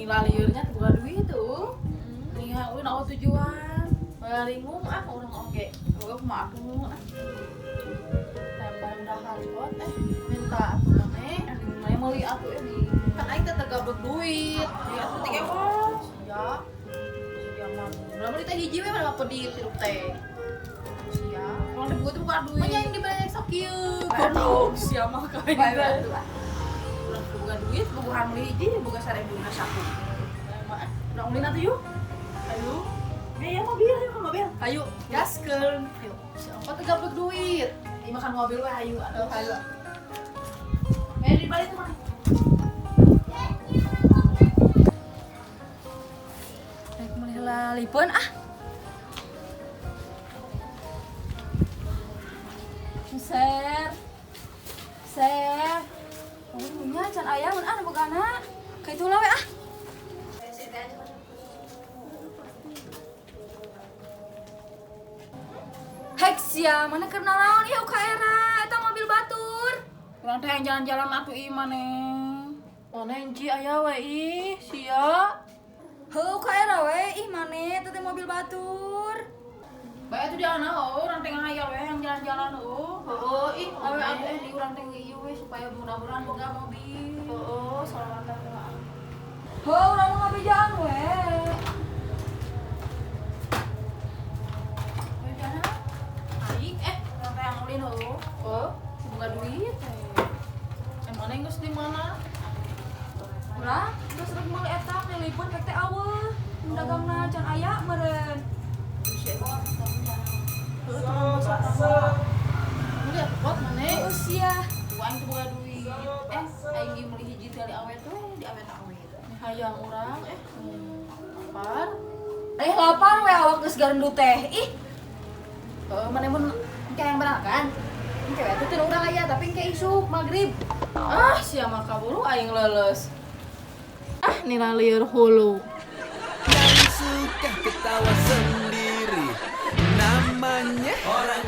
nilai liurnya bukan duit tuh. Nih ulin awal tujuan. Baringum orang oke. Gua mah aku tempel dah hotspot minta aku mana meuli atuh ini. Kan aing teh gablek duit. Ya aku teh keos. Ya. Ya mah. Berapa teh hiji we berapa pedit tirup teh. Ya. Kalau dibuat tuh bukan duit. Nya yang dibalik sok kieu. Goblok sia mah kae. Udah buka duit, bukan meuli hiji, buka 1000 saku. Udah ulin atuh yuk. Ayo. Ya mobil, ayo mobil. Ayo, gaskeun. Ayo. Siapa teh gablek duit? Ieu makan mobil we ayo. Aduh, ayo. Di balik tuh, Mang. Naik mulai lalipun Ser. Oh, punya can aya mun bogana. Ka itu lah we Heks ya, mana kena lawan ieu ka era eta mobil batur. Urang teh jalan-jalan atuh ieu maneh. Maneh enci aya we ih, sia. Heuh ka era we ih maneh teh mobil batur. Bae atuh di ana urang teh ngahayal we yang jalan-jalan heuh ih awe atuh di urang teh ieu we supaya mudah-mudahan boga mobil. Heuh, salawatan lah. Heuh urang mah ngabejaan we. Buka duit emang geus di mana? Urang geus rek meuli eta nelipun pek teh aweuh. Dagangna can aya meureun. Lihat pot maneh. Usia. Aing teh boga duit. Aing ge meuli hiji dari awet we, di awet-awet. Hayang urang lapar. Lapar we awak geus garendu teh. Ih. Maneh mun engke yang berakan. Cewek itu teh urang aya tapi engke isuk magrib. Sia mah kaburu aing leuleus. Nila lieur hulu. Yang suka ketawa sendiri namanya orang